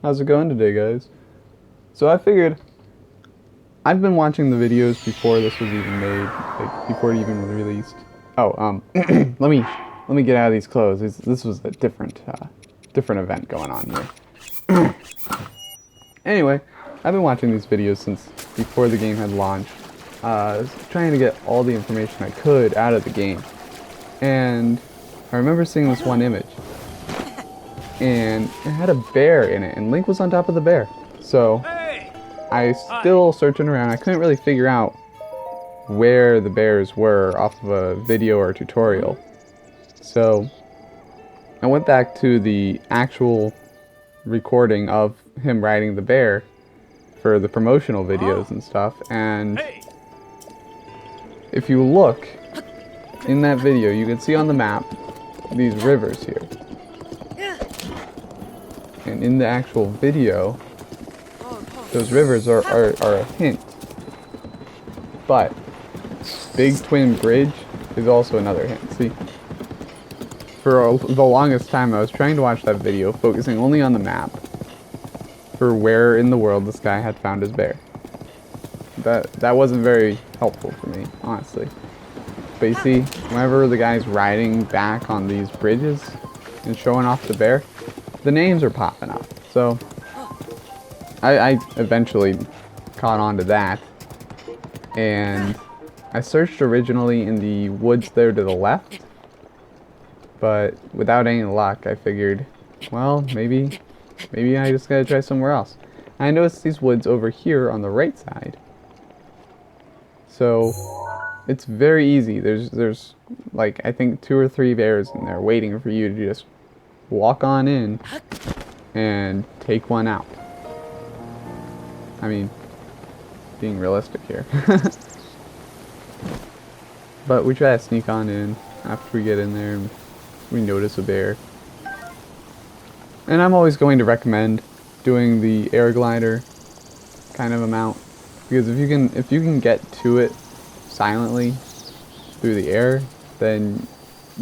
How's it going today, guys? So I figured I've been watching the videos before this was even made, like before it even was released. Oh, let me get out of these clothes. This was a different event going on here. Anyway, I've been watching these videos since before the game had launched, trying to get all the information I could out of the game. And I remember seeing this one image, and it had a bear in it, and Link was on top of the bear. So I still searching around. I couldn't really figure out where the bears were off of a video or tutorial. So I went back to the actual recording of him riding the bear for the promotional videos and stuff, and if you look in that video, you can see on the map these rivers here. And in the actual video, those rivers are a hint. But Big Twin Bridge is also another hint. See, for the longest time I was trying to watch that video, focusing only on the map for where in the world this guy had found his bear. That wasn't very helpful for me, honestly. But you see, whenever the guy's riding back on these bridges and showing off the bear, the names are popping up. So I eventually caught on to that, and I searched originally in the woods there to the left, but without any luck, I figured, well, maybe I just gotta try somewhere else. I noticed these woods over here on the right side. So it's very easy. There's like, I think 2 or 3 bears in there waiting for you to just walk on in and take one out. I mean, being realistic here. But we try to sneak on in after we get in there and we notice a bear. And I'm always going to recommend doing the air glider kind of amount, because if you can get to it silently through the air, then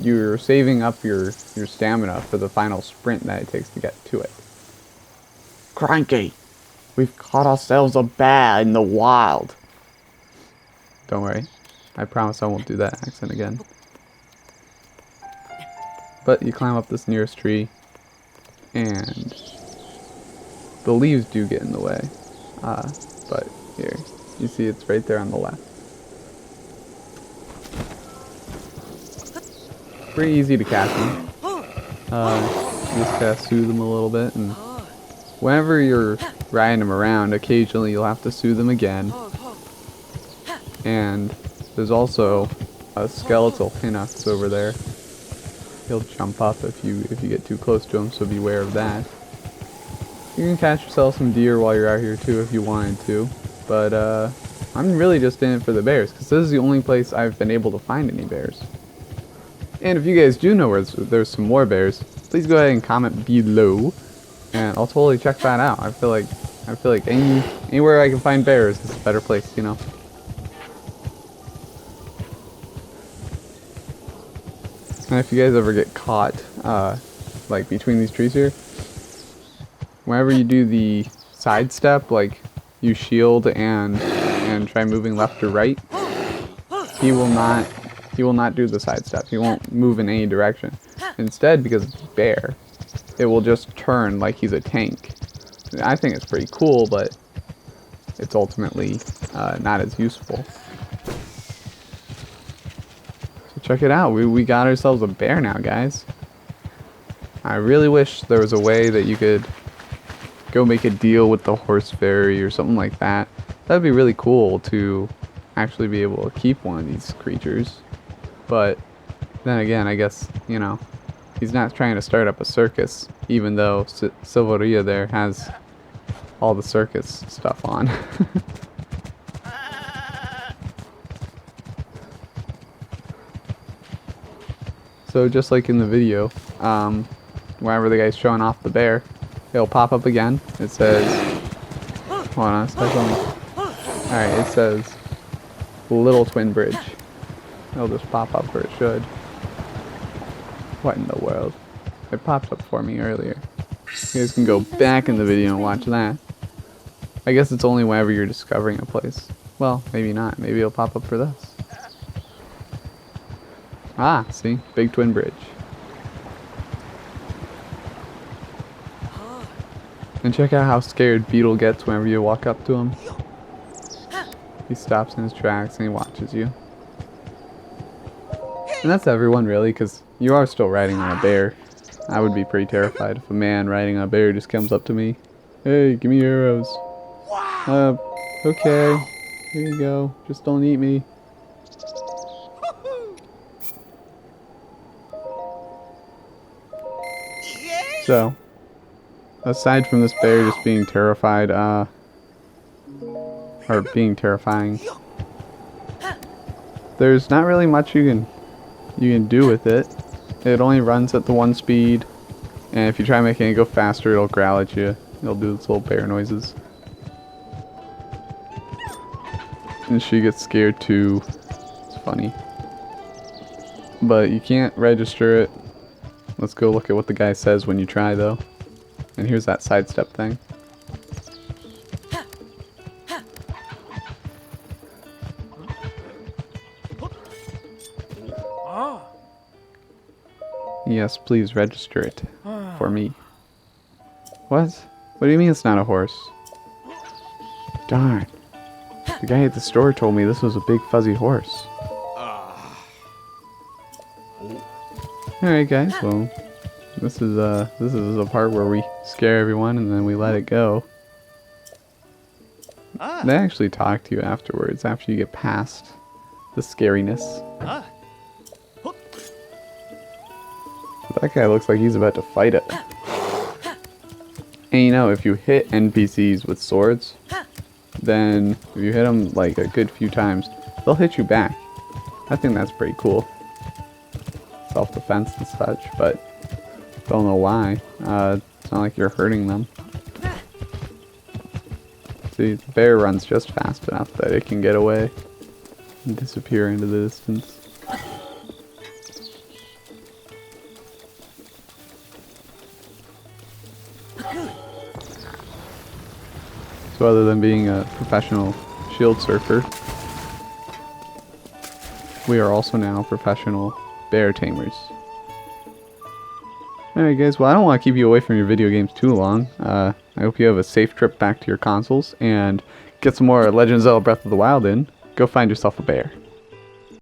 you're saving up your stamina for the final sprint that it takes to get to it. Cranky, we've caught ourselves a bear in the wild. Don't worry, I promise I won't do that accent again. But you climb up this nearest tree, and the leaves do get in the way. But here, you see it's right there on the left. Pretty easy to catch them. You just gotta soothe them a little bit, and whenever you're riding them around, occasionally you'll have to soothe them again. And there's also a skeletal Hinox over there. He'll jump up if you get too close to him, so beware of that. You can catch yourself some deer while you're out here too if you wanted to, but I'm really just in it for the bears, because this is the only place I've been able to find any bears. And if you guys do know where there's some more bears, please go ahead and comment below, and I'll totally check that out. I feel like anywhere I can find bears is a better place, you know. And if you guys ever get caught, like between these trees here, whenever you do the side step, like you shield and try moving left or right, he will not do the side step. He won't move in any direction. Instead, because it's a bear, it will just turn like he's a tank. I think it's pretty cool, but it's ultimately not as useful. Check it out, we got ourselves a bear now, guys. I really wish there was a way that you could go make a deal with the horse fairy or something like that. That'd be really cool to actually be able to keep one of these creatures. But then again, I guess, you know, he's not trying to start up a circus, even though Silveria there has all the circus stuff on. So just like in the video, whenever the guy's showing off the bear, it'll pop up again. It says, hold on a second. Alright, it says Little Twin Bridge. It'll just pop up, or it should. What in the world? It popped up for me earlier. You guys can go back in the video and watch that. I guess it's only whenever you're discovering a place. Well, maybe not. Maybe it'll pop up for this. Ah, see? Big twin bridge. And check out how scared Beetle gets whenever you walk up to him. He stops in his tracks and he watches you. And that's everyone really, because you are still riding on a bear. I would be pretty terrified if a man riding on a bear just comes up to me. Hey, give me your arrows. Okay. Here you go. Just don't eat me. So, aside from this bear just being terrified, or being terrifying, there's not really much you can do with it. It only runs at the 1 speed, and if you try making it go faster, it'll growl at you. It'll do its little bear noises. And she gets scared too. It's funny. But you can't register it. Let's go look at what the guy says when you try though. And here's that sidestep thing. Yes, please register it for me. What? What do you mean it's not a horse? Darn. The guy at the store told me this was a big fuzzy horse. Alright guys, well, this is a part where we scare everyone and then we let it go. They actually talk to you afterwards, after you get past the scariness. That guy looks like he's about to fight it. And you know, if you hit NPCs with swords, then if you hit them like a good few times, they'll hit you back. I think that's pretty cool. Self-defense and such, but don't know why. It's not like you're hurting them. See, the bear runs just fast enough that it can get away and disappear into the distance. So other than being a professional shield surfer, we are also now professional bear tamers. Alright guys, well I don't want to keep you away from your video games too long. I hope you have a safe trip back to your consoles and get some more Legend of Zelda Breath of the Wild in. Go find yourself a bear.